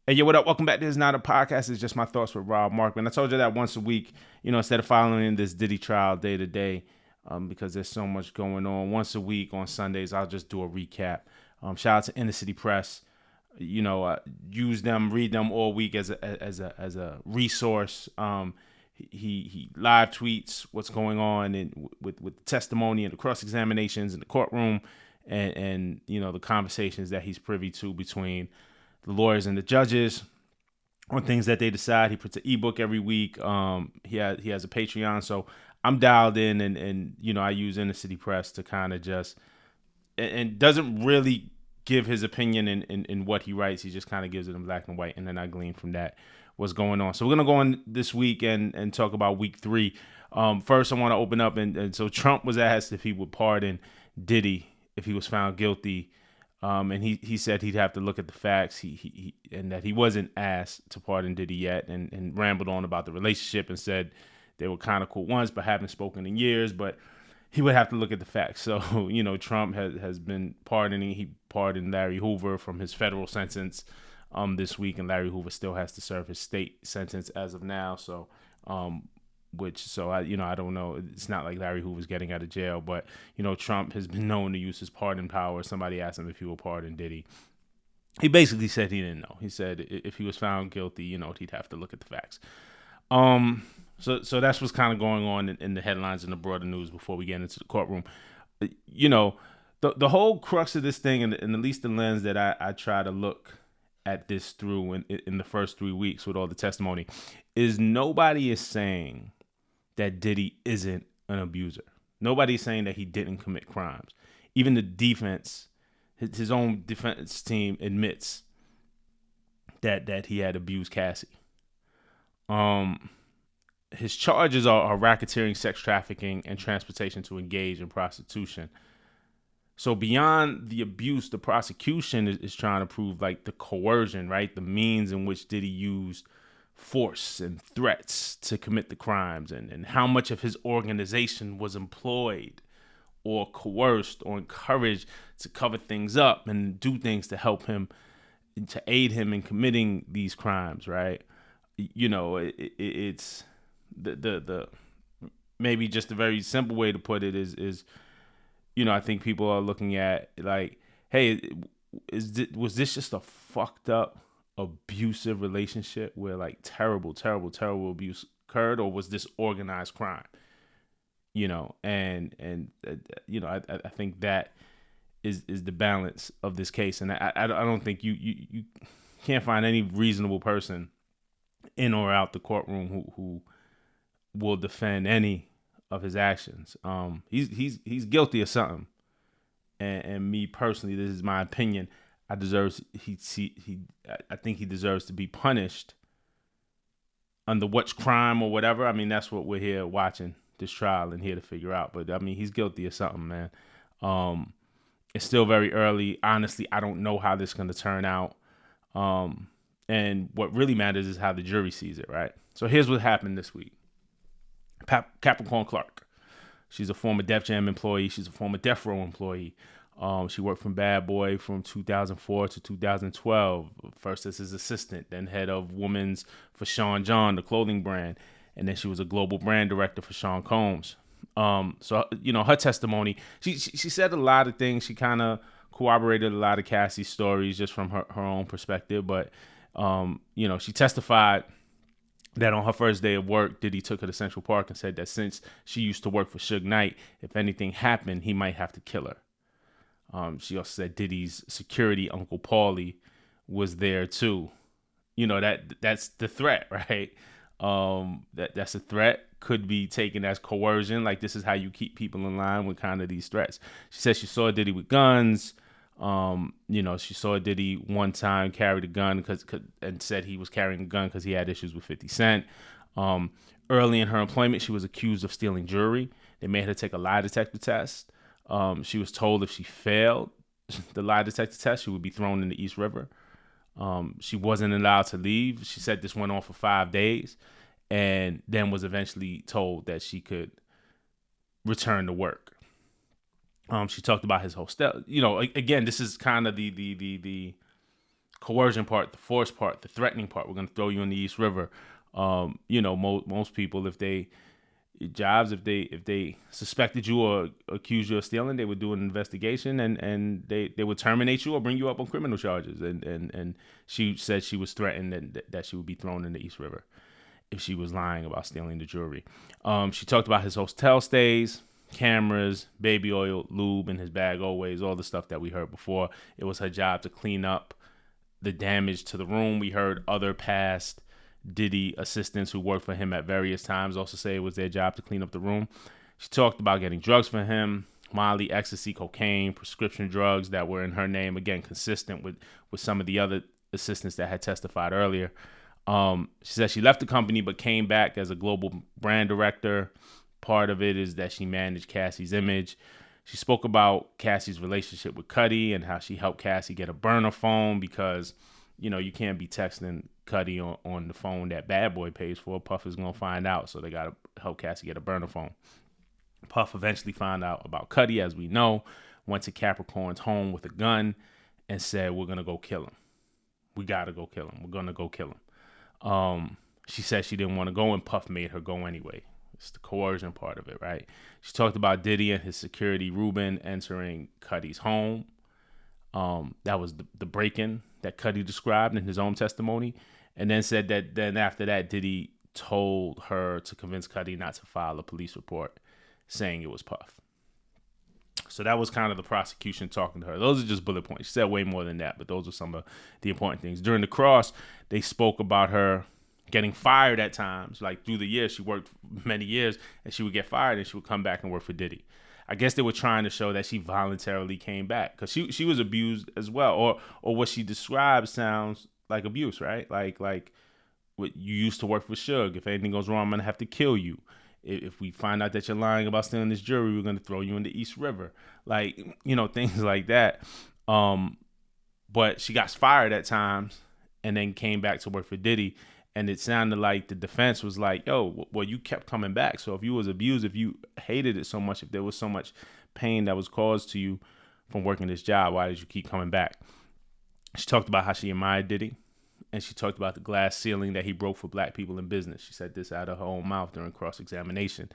Hey, yo, what up? Welcome back to This Not a Podcast. It's just my thoughts with Rob Markman. I told you that once a week, instead of following this Diddy trial day to day, because there's so much going on. Once a week on Sundays, I'll just do a recap. Shout out to Inner City Press. Use them, read them all week as a resource. He live tweets what's going on with testimony and the cross examinations in the courtroom, and the conversations that he's privy to between the lawyers and the judges on things that they decide. He puts an ebook every week. He has a Patreon, so I'm dialed in, and I use Inner City Press to kind of just and doesn't really give his opinion in what he writes. He just kind of gives it in black and white, and then I glean from that what's going on. So we're gonna go on this week and talk about week 3. First, I want to open up and so Trump was asked if he would pardon Diddy if he was found guilty. And he said he'd have to look at the facts. He and that he wasn't asked to pardon Diddy yet, and rambled on about the relationship and said they were kind of cool once, but haven't spoken in years. But he would have to look at the facts. So Trump has been pardoning. He pardoned Larry Hoover from his federal sentence this week, and Larry Hoover still has to serve his state sentence as of now. So I don't know. It's not like Larry Hoover's getting out of jail, but Trump has been known to use his pardon power. Somebody asked him if he would pardon Diddy. He basically said he didn't know. He said if he was found guilty, he'd have to look at the facts. So that's what's kind of going on in the headlines and the broader news before we get into the courtroom. The whole crux of this thing, and at least the lens that I try to look at this through in the first 3 weeks with all the testimony, is nobody is saying that Diddy isn't an abuser. Nobody's saying that he didn't commit crimes. Even the defense, his own defense team admits that he had abused Cassie. His charges are racketeering, sex trafficking, and transportation to engage in prostitution. So beyond the abuse, the prosecution is trying to prove like the coercion, right? The means in which Diddy used force and threats to commit the crimes, and how much of his organization was employed or coerced or encouraged to cover things up and do things to help him, to aid him in committing these crimes, right? It's the maybe just a very simple way to put it is I think people are looking at like, hey, was this just a fucked up abusive relationship where like terrible abuse occurred, or was this organized crime? I think that is the balance of this case, and I don't think you can't find any reasonable person in or out the courtroom who will defend any of his actions. He's guilty of something, and me personally, this is my opinion. I think he deserves to be punished under which crime or whatever. I mean, that's what we're here watching this trial and here to figure out. But I mean, he's guilty of something, man. It's still very early. Honestly, I don't know how this is going to turn out. And what really matters is how the jury sees it, right? So here's what happened this week. Capricorn Clark. She's a former Def Jam employee. She's a former Death Row employee. She worked from Bad Boy from 2004 to 2012. First as his assistant, then head of women's for Sean John, the clothing brand. And then she was a global brand director for Sean Combs. Her testimony, she said a lot of things. She kind of corroborated a lot of Cassie's stories just from her own perspective. But, she testified that on her first day of work, Diddy took her to Central Park and said that since she used to work for Suge Knight, if anything happened, he might have to kill her. She also said Diddy's security, Uncle Paulie, was there too. That's the threat, right? That's a threat. Could be taken as coercion. Like, this is how you keep people in line with kind of these threats. She said she saw Diddy with guns. She saw Diddy one time carry the gun and said he was carrying a gun because he had issues with 50 Cent. Early in her employment, she was accused of stealing jewelry. They made her take a lie detector test. She was told if she failed the lie detector test, she would be thrown in the East River. She wasn't allowed to leave. She said this went on for 5 days, and then was eventually told that she could return to work. She talked about his hostel. Again, this is kind of the coercion part, the force part, the threatening part. We're going to throw you in the East River. Most people, if they suspected you or accused you of stealing, they would do an investigation and they would terminate you or bring you up on criminal charges. And she said she was threatened that she would be thrown in the East River if she was lying about stealing the jewelry. She talked about his hotel stays, cameras, baby oil, lube in his bag always, all the stuff that we heard before. It was her job to clean up the damage to the room. We heard other past Diddy assistants who worked for him at various times also say it was their job to clean up the room. She talked about getting drugs for him, Molly, ecstasy, cocaine, prescription drugs that were in her name, again, consistent with some of the other assistants that had testified earlier. She said she left the company but came back as a global brand director. Part of it is that she managed Cassie's image. She spoke about Cassie's relationship with Cuddy and how she helped Cassie get a burner phone because, you can't be texting Cuddy on the phone that Bad Boy pays for. Puff is going to find out, so they got to help Cassie get a burner phone. Puff eventually found out about Cuddy, as we know, went to Capricorn's home with a gun and said, we're going to go kill him. We got to go kill him. We're going to go kill him. She said she didn't want to go, and Puff made her go anyway. It's the coercion part of it, right? She talked about Diddy and his security, Ruben, entering Cuddy's home. That was the break-in that Cuddy described in his own testimony, and then said that then after that, Diddy told her to convince Cuddy not to file a police report saying it was Puff. So that was kind of the prosecution talking to her. Those are just bullet points. She said way more than that, but those are some of the important things. During the cross, they spoke about her getting fired at times. Like through the years, she worked many years, and she would get fired, and she would come back and work for Diddy. I guess they were trying to show that she voluntarily came back because she was abused as well, or what she described sounds like abuse, right? Like what you used to work for Suge. If anything goes wrong, I'm gonna have to kill you. If we find out that you're lying about stealing this jewelry, we're gonna throw you in the East River. Like things like that. But she got fired at times and then came back to work for Diddy. And it sounded like the defense was like, yo, well, you kept coming back. So if you was abused, if you hated it so much, if there was so much pain that was caused to you from working this job, why did you keep coming back? She talked about how she admired Diddy. And she talked about the glass ceiling that he broke for black people in business. She said this out of her own mouth during cross-examination.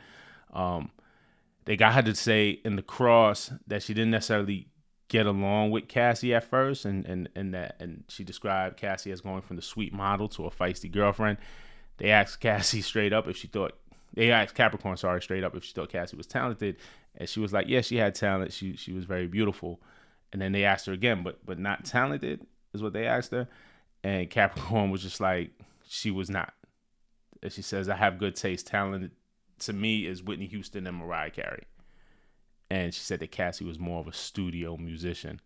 They got her to say in the cross that she didn't necessarily get along with Cassie at first, and she described Cassie as going from the sweet model to a feisty girlfriend. They asked Capricorn straight up if she thought Cassie was talented, and she was like, yeah, she had talent. She was very beautiful. And then they asked her again, but not talented is what they asked her, and Capricorn was just like, she was not. And she says, I have good taste. Talented to me is Whitney Houston and Mariah Carey. And she said that Cassie was more of a studio musician.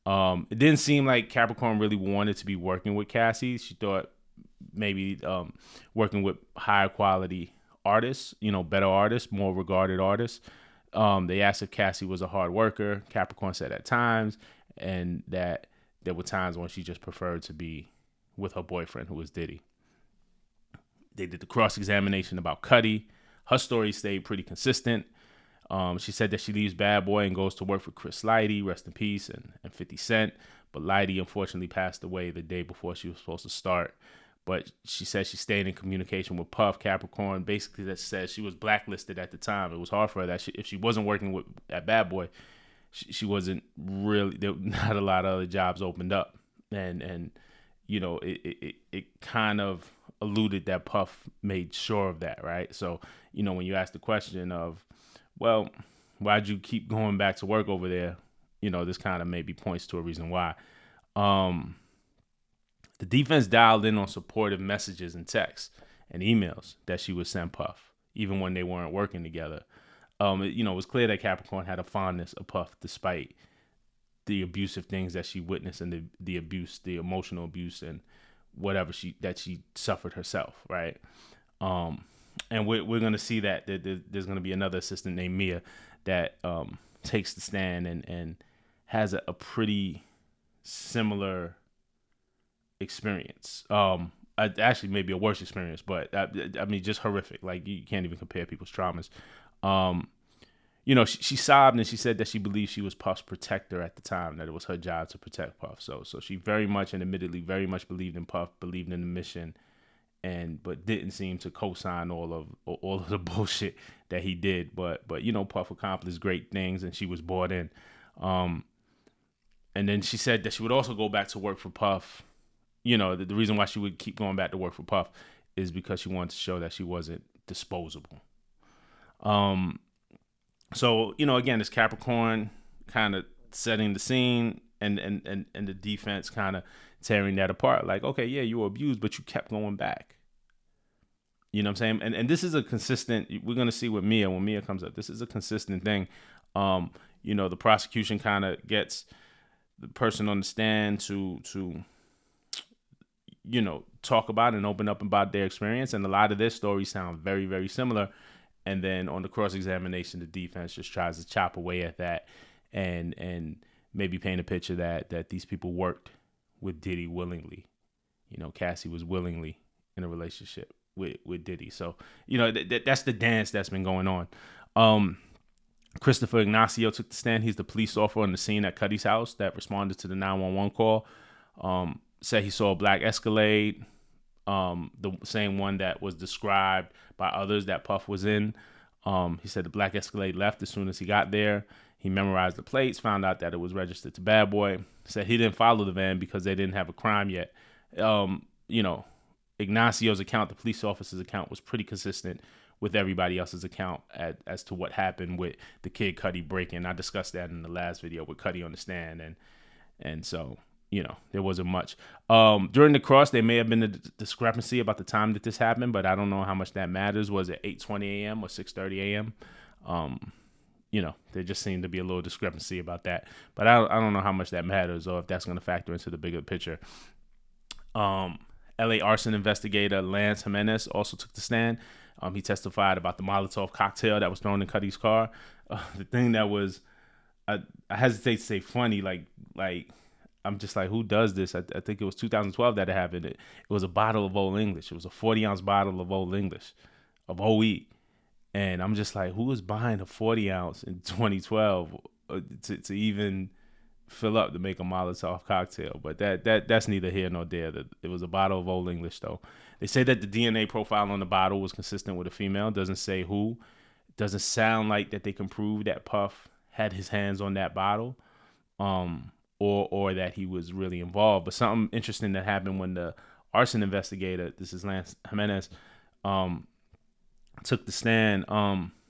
It didn't seem like Capricorn really wanted to be working with Cassie. She thought maybe working with higher quality artists, better artists, more regarded artists. They asked if Cassie was a hard worker. Capricorn said at times, and that there were times when she just preferred to be with her boyfriend, who was Diddy. They did the cross-examination about Cuddy. Her story stayed pretty consistent. She said that she leaves Bad Boy and goes to work for Chris Lighty, rest in peace, and 50 Cent. But Lighty unfortunately passed away the day before she was supposed to start. But she said she stayed in communication with Puff. Capricorn basically that says she was blacklisted at the time. It was hard for her that if she wasn't working at Bad Boy, she wasn't really, there not a lot of other jobs opened up. And it kind of alluded that Puff made sure of that, right? So, when you ask the question of, well, why'd you keep going back to work over there? This kind of maybe points to a reason why. The defense dialed in on supportive messages and texts and emails that she would send Puff, even when they weren't working together. It was clear that Capricorn had a fondness of Puff despite the abusive things that she witnessed and the abuse, the emotional abuse and whatever that she suffered herself, right? And we're going to see that there's going to be another assistant named Mia that takes the stand and has a pretty similar experience. Actually, maybe a worse experience, but I mean, just horrific. Like, you can't even compare people's traumas. she sobbed and she said that she believed she was Puff's protector at the time, that it was her job to protect Puff. So she very much and admittedly very much believed in Puff, believed in the mission, but didn't seem to co-sign all of the bullshit that he did. But Puff accomplished great things and she was bought in. And then she said that she would also go back to work for Puff. The reason why she would keep going back to work for Puff is because she wanted to show that she wasn't disposable. So, again, it's Capricorn kind of setting the scene and the defense kind of tearing that apart. Like, okay, yeah, you were abused, but you kept going back. You know what I'm saying? And this is a consistent, we're going to see with Mia when Mia comes up. This is a consistent thing. The prosecution kind of gets the person on the stand to talk about and open up about their experience. And a lot of their stories sound very, very similar. And then on the cross-examination, the defense just tries to chop away at that and maybe paint a picture that these people worked with Diddy willingly. Cassie was willingly in a relationship with Diddy. So, that's the dance that's been going on. Christopher Ignacio took the stand. He's the police officer on the scene at Cuddy's house that responded to the 911 call. Said he saw a black Escalade, the same one that was described by others that Puff was in. He said the black Escalade left as soon as he got there. He memorized the plates, found out that it was registered to Bad Boy. Said he didn't follow the van because they didn't have a crime yet. Ignacio's account, the police officer's account, was pretty consistent with everybody else's account as to what happened with the Kid Cudi break-in. I discussed that in the last video with Cudi on the stand, and so there wasn't much. During the cross, there may have been a discrepancy about the time that this happened, but I don't know how much that matters. Was it 8:20 a.m. or 6:30 a.m.? There just seemed to be a little discrepancy about that, but I don't know how much that matters or if that's going to factor into the bigger picture. LA arson investigator Lance Jimenez also took the stand. He testified about the Molotov cocktail that was thrown in Cudi's car. The thing that was, I hesitate to say funny, like I'm just like, who does this? I think it was 2012 that it happened. It was a bottle of Old English. It was a 40-ounce bottle of Old English, of OE. And I'm just like, who is buying a 40-ounce in 2012 to even fill up to make a Molotov cocktail? But that's neither here nor there. It was a bottle of Old English, though. They say that the DNA profile on the bottle was consistent with a female. Doesn't say who. Doesn't sound like that they can prove that Puff had his hands on that bottle. Or that he was really involved. But something interesting that happened when the arson investigator, this is Lance Jimenez, took the stand.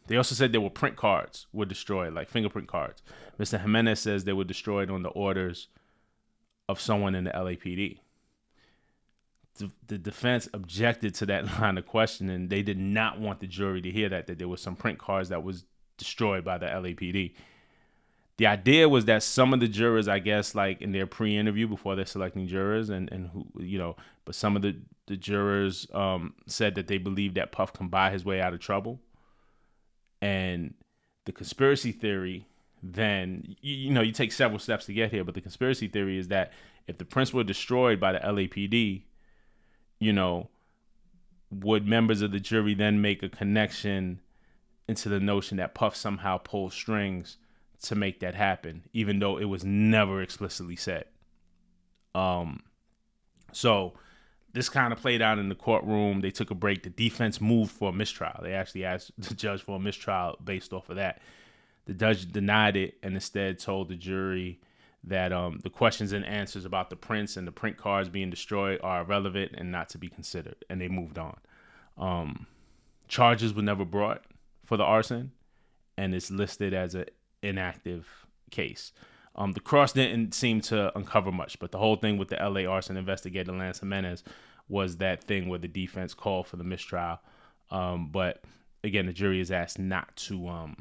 They also said there were print cards were destroyed, like fingerprint cards. Mr. Jimenez says they were destroyed on the orders of someone in the LAPD. The defense objected to that line of questioning. They did not want the jury to hear that there were some print cards that was destroyed by the LAPD. The idea was that some of the jurors, I guess, like in their pre-interview before they're selecting jurors, and who, but some of the jurors said that they believed that Puff can buy his way out of trouble. And the conspiracy theory, then, you take several steps to get here, but the conspiracy theory is that if the prints were destroyed by the LAPD, would members of the jury then make a connection into the notion that Puff somehow pulled strings to make that happen, even though it was never explicitly said. So this kind of played out in the courtroom. They took a break. The defense moved for a mistrial. They actually asked the judge for a mistrial based off of that. The judge denied it and instead told the jury that the questions and answers about the prints and the print cards being destroyed are irrelevant and not to be considered. And they moved on. Charges were never brought for the arson, and it's listed as an inactive case. The cross didn't seem to uncover much, but the whole thing with the LA arson investigator Lance Jimenez was that thing where the defense called for the mistrial. But again, the jury is asked not to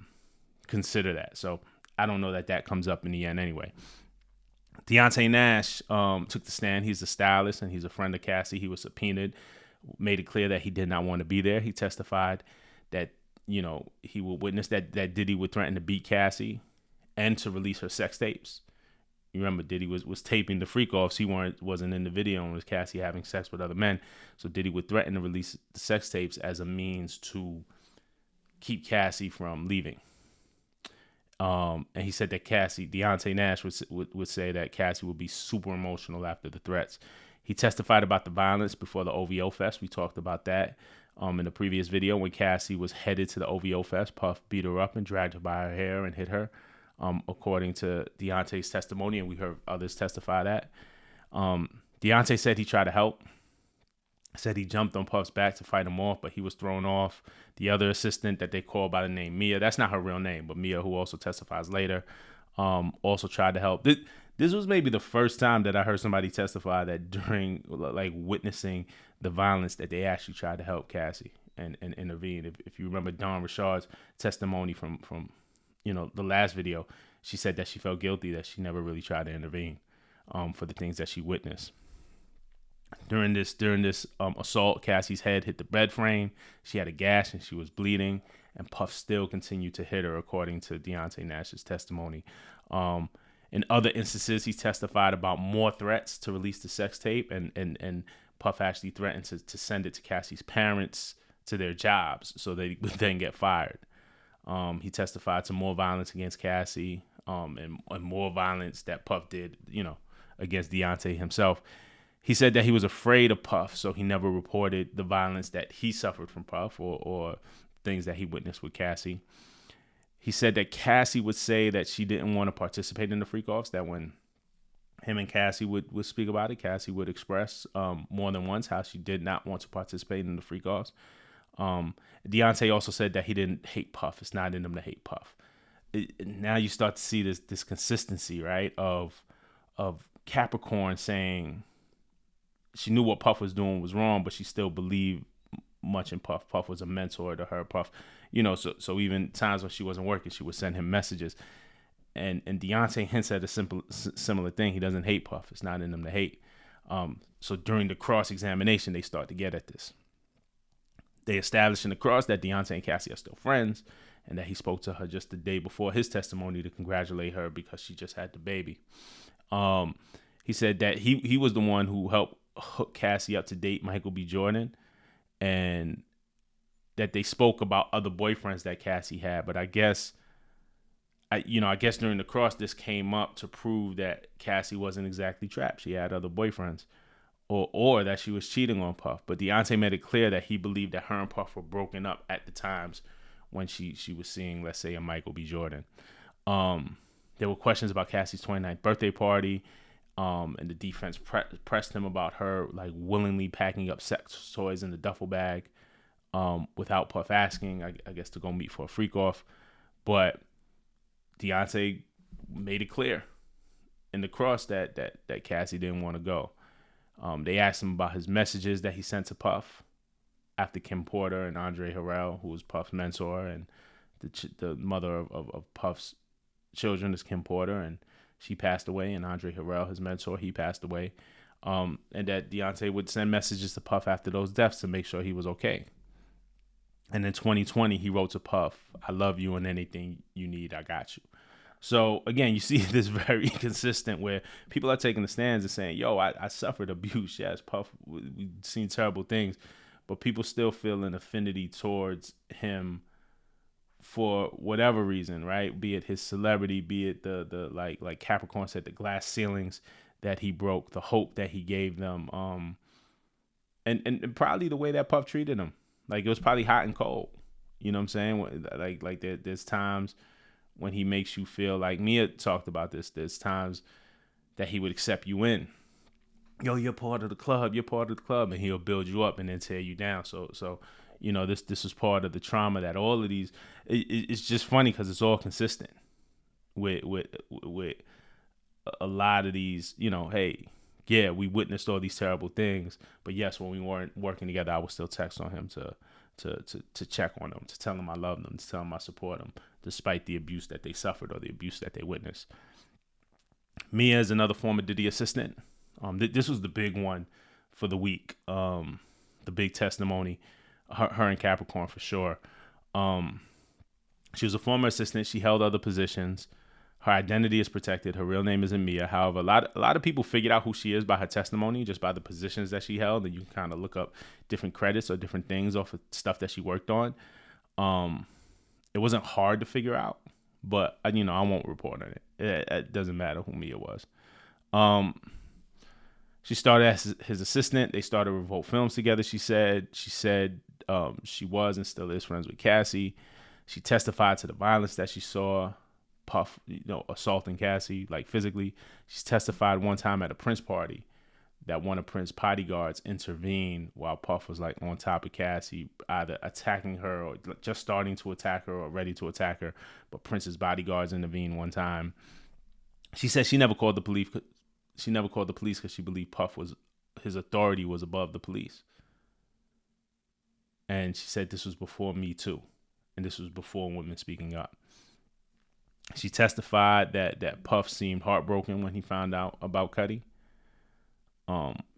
consider that. So I don't know that comes up in the end anyway. Deonte Nash took the stand. He's a stylist and he's a friend of Cassie. He was subpoenaed, made it clear that he did not want to be there. He testified that he would witness that Diddy would threaten to beat Cassie and to release her sex tapes. You remember Diddy was taping the freak-offs. He wasn't in the video and was Cassie having sex with other men. So Diddy would threaten to release the sex tapes as a means to keep Cassie from leaving. And he said that Deonte Nash would say that Cassie would be super emotional after the threats. He testified about the violence before the OVO Fest. We talked about that in the previous video. When Cassie was headed to the OVO Fest, Puff beat her up and dragged her by her hair and hit her, according to Deontay's testimony, and we heard others testify that. Deontay said he tried to help. Said he jumped on Puff's back to fight him off, but he was thrown off. The other assistant that they call by the name Mia, that's not her real name, but Mia, who also testifies later, also tried to help. This was maybe the first time that I heard somebody testify that during, like, witnessing the violence, that they actually tried to help Cassie and intervene. If you remember Dawn Richard's testimony from the last video, she said that she felt guilty that she never really tried to intervene for the things that she witnessed. During this assault, Cassie's head hit the bed frame. She had a gash and she was bleeding, and Puff still continued to hit her, according to Deonte Nash's testimony. In other instances, he testified about more threats to release the sex tape, and Puff actually threatened to send it to Cassie's parents to their jobs so they would then get fired. He testified to more violence against Cassie, and more violence that Puff did, against Deontay himself. He said that he was afraid of Puff, so he never reported the violence that he suffered from Puff or things that he witnessed with Cassie. He said that Cassie would say that she didn't want to participate in the freak-offs, that when him and Cassie would speak about it, Cassie would express more than once how she did not want to participate in the freak-offs. Deontay also said that he didn't hate Puff. It's not in him to hate Puff. Now you start to see this consistency, right, of Capricorn saying she knew what Puff was doing was wrong, but she still believed much in Puff. Puff was a mentor to her. Puff, so even times when she wasn't working, she would send him messages. And Deontay hints at a similar thing. He doesn't hate Puff. It's not in him to hate. So during the cross-examination, they start to get at this. They establish in the cross that Deontay and Cassie are still friends, and that he spoke to her just the day before his testimony to congratulate her because she just had the baby. He said that he was the one who helped hook Cassie up to date Michael B. Jordan, and that they spoke about other boyfriends that Cassie had. But I guess during the cross, this came up to prove that Cassie wasn't exactly trapped. She had other boyfriends, or that she was cheating on Puff. But Deontay made it clear that he believed that her and Puff were broken up at the times when she was seeing, let's say, a Michael B. Jordan. There were questions about Cassie's 29th birthday party. And the defense pressed him about her, like, willingly packing up sex toys in the duffel bag without Puff asking, I guess, to go meet for a freak-off. But Deontay made it clear in the cross that Cassie didn't want to go. They asked him about his messages that he sent to Puff after Kim Porter and Andre Harrell, who was Puff's mentor, and the mother of Puff's children is Kim Porter, and she passed away, and Andre Harrell, his mentor, he passed away. And that Deontay would send messages to Puff after those deaths to make sure he was okay. And in 2020, he wrote to Puff, "I love you, and anything you need, I got you." So again, you see this very consistent where people are taking the stands and saying, yo, I suffered abuse. Yes, Puff, we've seen terrible things, but people still feel an affinity towards him for whatever reason, right? Be it his celebrity, be it the like Capricorn said, the glass ceilings that he broke, the hope that he gave them, and probably the way that Puff treated him. Like, it was probably hot and cold. You know what I'm saying? Like there's times when he makes you feel like, Mia talked about this, there's times that he would accept you in. Yo, you're part of the club, and he'll build you up and then tear you down. So this is part of the trauma that all of these, it's just funny because it's all consistent with a lot of these, hey, yeah, we witnessed all these terrible things, but yes, when we weren't working together, I would still text on him to check on them, to tell them I love them, to tell them I support them, despite the abuse that they suffered or the abuse that they witnessed. Mia is another former Diddy assistant. This was the big one for the week, the big testimony. Her and Capricorn for sure. She was a former assistant. She held other positions. Her identity is protected. Her real name isn't Mia. However, a lot of people figured out who she is by her testimony, just by the positions that she held, and you can kind of look up different credits or different things off of stuff that she worked on. It wasn't hard to figure out. but I won't report on it. It doesn't matter who Mia was. Um, she started as his assistant. They started Revolt Films together. She said she was and still is friends with Cassie. She testified to the violence that she saw Puff, assaulting Cassie, like physically. She testified one time at a Prince party that one of Prince's bodyguards intervened while Puff was like on top of Cassie, either attacking her or just starting to attack her or ready to attack her. But Prince's bodyguards intervened one time. She said she never called the police. She never called the police because she believed his authority was above the police. And she said this was before Me Too, and this was before women speaking up. She testified that Puff seemed heartbroken when he found out about Cudi.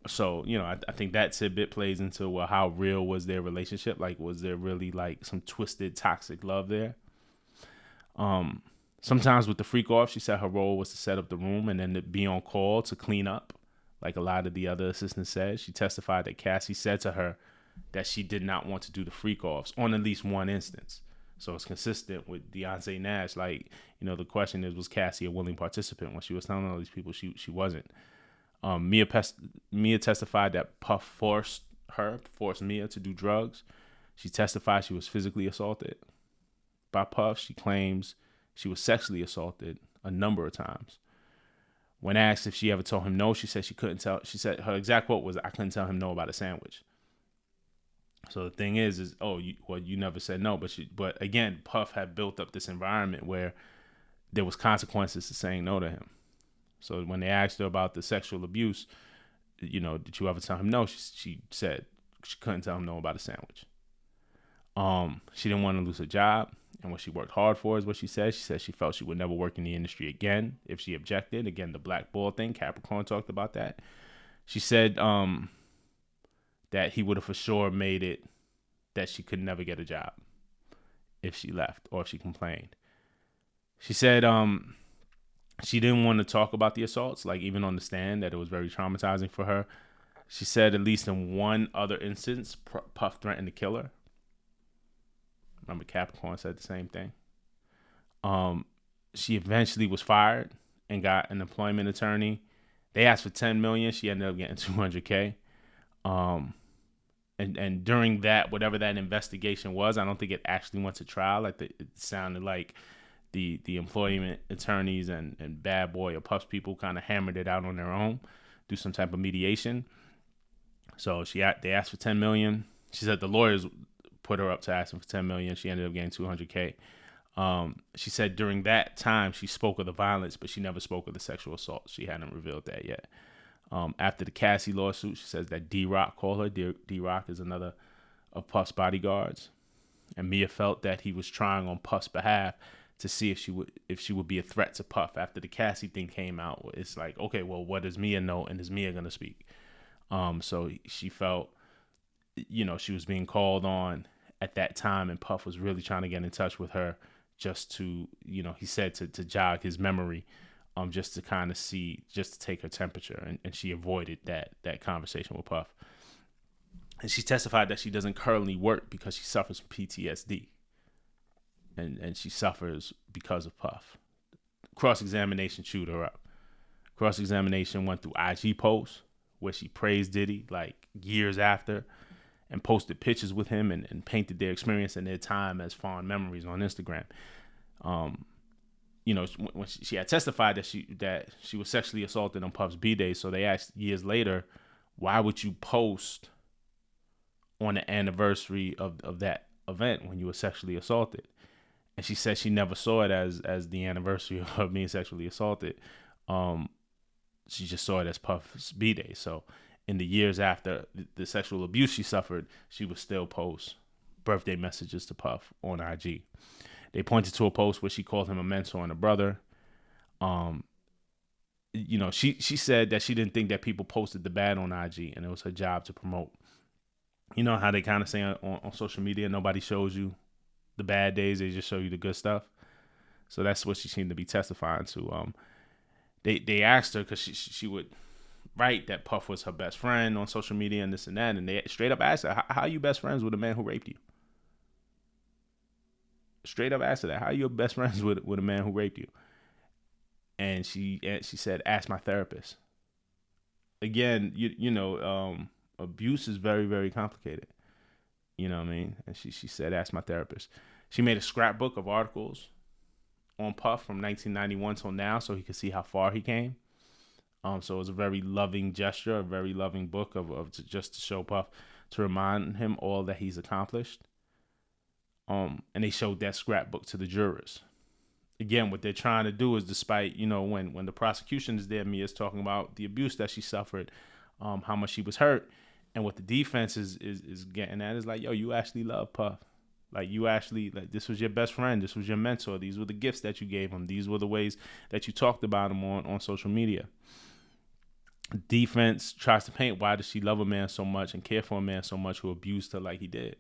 So, I think that tidbit plays into, well, how real was their relationship? Like, was there really like some twisted, toxic love there? Sometimes with the freak off, she said her role was to set up the room and then to be on call to clean up, like a lot of the other assistants said. She testified that Cassie said to her that she did not want to do the freak offs on at least one instance. So it's consistent with Deonte Nash. Like, the question is, was Cassie a willing participant? When she was telling all these people, she wasn't. Mia testified that Puff forced Mia to do drugs. She testified she was physically assaulted by Puff. She claims she was sexually assaulted a number of times. When asked if she ever told him no, she said she couldn't tell. She said her exact quote was, "I couldn't tell him no about a sandwich." So the thing is you never said no, but again, Puff had built up this environment where there was consequences to saying no to him. So when they asked her about the sexual abuse, did you ever tell him no? She said she couldn't tell him no about a sandwich. She didn't want to lose her job, and what she worked hard for is what she said. She said she felt she would never work in the industry again if she objected. Again, the black ball thing, Capricorn talked about that. She said that he would have for sure made it that she could never get a job if she left or if she complained. She said she didn't want to talk about the assaults, like even on the stand, that it was very traumatizing for her. She said at least in one other instance, Puff threatened to kill her. Remember, Capricorn said the same thing. She eventually was fired and got an employment attorney. They asked for $10 million. She ended up getting $200K. And during that, whatever that investigation was, I don't think it actually went to trial. Like it sounded like the employment attorneys and bad boy or Puff's people kind of hammered it out on their own, do some type of mediation. So they asked for $10 million. She said the lawyers put her up to asking for $10 million. She ended up getting $200K. She said during that time she spoke of the violence, but she never spoke of the sexual assault. She hadn't revealed that yet. After the Cassie lawsuit, she says that D-Rock called her. D-Rock is another of Puff's bodyguards, and Mia felt that he was trying on Puff's behalf to see if she would be a threat to Puff. After the Cassie thing came out, it's like, okay, well, what does Mia know, and is Mia gonna speak? So she felt, she was being called on at that time, and Puff was really trying to get in touch with her just to, he said to jog his memory. Just to kind of see, just to take her temperature, and she avoided that conversation with Puff. And she testified that she doesn't currently work because she suffers from PTSD, and she suffers because of Puff. Cross-examination chewed her up. Cross-examination went through IG posts where she praised Diddy like years after, and posted pictures with him and painted their experience and their time as fond memories on Instagram. When she had testified that she was sexually assaulted on Puff's B-Day, so they asked years later, why would you post on the anniversary of that event when you were sexually assaulted? And she said she never saw it as the anniversary of her being sexually assaulted. She just saw it as Puff's B-Day. So in the years after the sexual abuse she suffered, she would still post birthday messages to Puff on IG. They pointed to a post where she called him a mentor and a brother. She said that she didn't think that people posted the bad on IG, and it was her job to promote. You know how they kind of say on social media, nobody shows you the bad days, they just show you the good stuff. So that's what she seemed to be testifying to. They asked her, because she would write that Puff was her best friend on social media and this and that, and they straight up asked her, how are you best friends with a man who raped you? Straight up asked her that. How are you best friends with a man who raped you? And she said, ask my therapist. Again, abuse is very, very complicated. You know what I mean? And she said, ask my therapist. She made a scrapbook of articles on Puff from 1991 till now, so he could see how far he came. So it was a very loving gesture, a very loving book of just to show Puff, to remind him all that he's accomplished. And they showed that scrapbook to the jurors. Again, what they're trying to do is, despite, when the prosecution is there, Mia's talking about the abuse that she suffered, how much she was hurt, and what the defense is getting at is like, yo, you actually love Puff. Like, you actually, like, this was your best friend. This was your mentor. These were the gifts that you gave him. These were the ways that you talked about him on social media. Defense tries to paint, why does she love a man so much and care for a man so much who abused her like he did?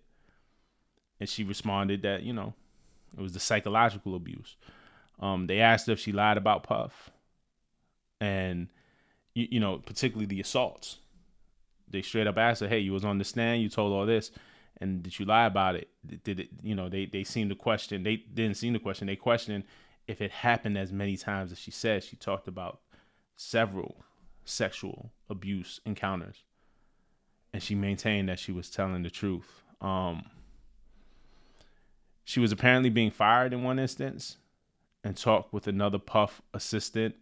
And she responded that, it was the psychological abuse. They asked her if she lied about Puff. And, particularly the assaults. They straight up asked her, hey, you was on the stand, you told all this, and did you lie about it? Did it, they seemed to question, they didn't seem to question, they questioned if it happened as many times as she said. She talked about several sexual abuse encounters. And she maintained that she was telling the truth. She was apparently being fired in one instance and talked with another Puff assistant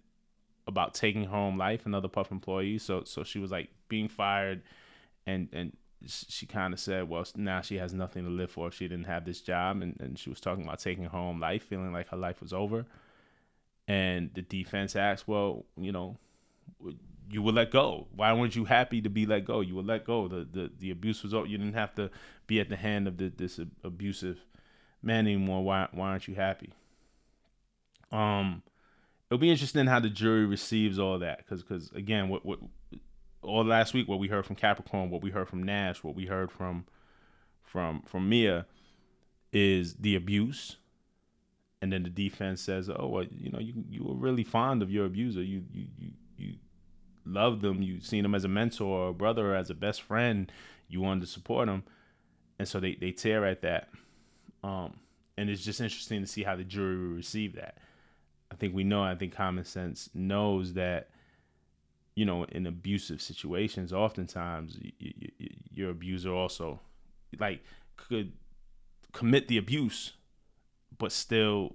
about taking her own life, another Puff employee. So she was like being fired, and she kind of said, well, now she has nothing to live for if she didn't have this job. And she was talking about taking her own life, feeling like her life was over. And the defense asked, well, you were let go. Why weren't you happy to be let go? You were let go. The abuse was over. You didn't have to be at the hand of this abusive man anymore. Why aren't you happy? It'll be interesting how the jury receives all that, because again, what all last week, what we heard from Capricorn, what we heard from Nash, what we heard from Mia is the abuse, and then the defense says, oh, well, you were really fond of your abuser. You loved him. You seen him as a mentor, or a brother, or as a best friend. You wanted to support him, and so they tear at that. And it's just interesting to see how the jury will receive that. I think common sense knows that, in abusive situations, oftentimes your abuser also could commit the abuse, but still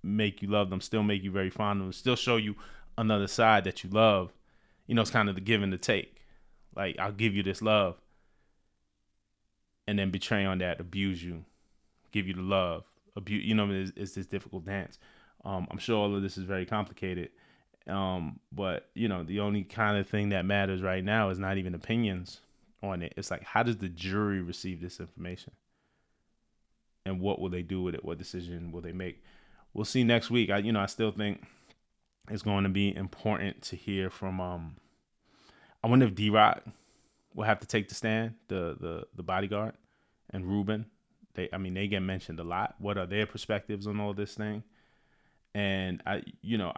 make you love them, still make you very fond of them, still show you another side that you love. It's kind of the give and the take. Like, I'll give you this love, and then betray on that, abuse you, give you the love, abuse. It's this difficult dance. I'm sure all of this is very complicated. But the only kind of thing that matters right now is not even opinions on it. It's like, how does the jury receive this information? And what will they do with it? What decision will they make? We'll see next week. I still think it's going to be important to hear from, I wonder if D-Rock will have to take the stand, the bodyguard, and Ruben. They get mentioned a lot. What are their perspectives on all this thing? And I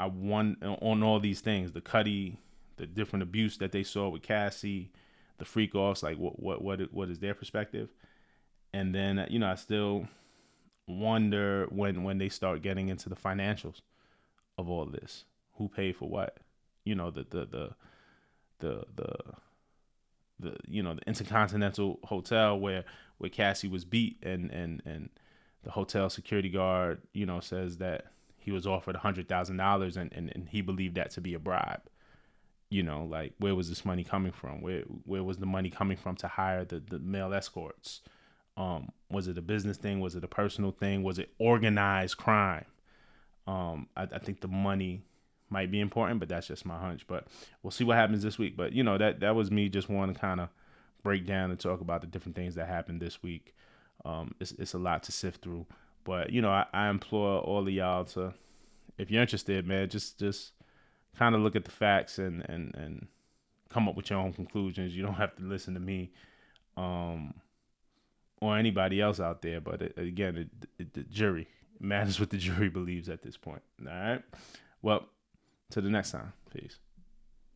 won on all these things, the Cuddy, the different abuse that they saw with Cassie, the freak offs, like what is their perspective? And then, I still wonder when they start getting into the financials of all this, who paid for what, the Intercontinental Hotel where Cassie was beat, and the hotel security guard, says that he was offered $100,000 and he believed that to be a bribe. Where was this money coming from? Where was the money coming from to hire the male escorts? Was it a business thing? Was it a personal thing? Was it organized crime? I think the money might be important, but that's just my hunch. But we'll see what happens this week. But that was me just wanting to kind of break down and talk about the different things that happened this week. It's a lot to sift through. But I implore all of y'all to, if you're interested, man, just kind of look at the facts and come up with your own conclusions. You don't have to listen to me or anybody else out there. But again, the jury, it matters what the jury believes at this point. All right. Well, till the next time. Peace.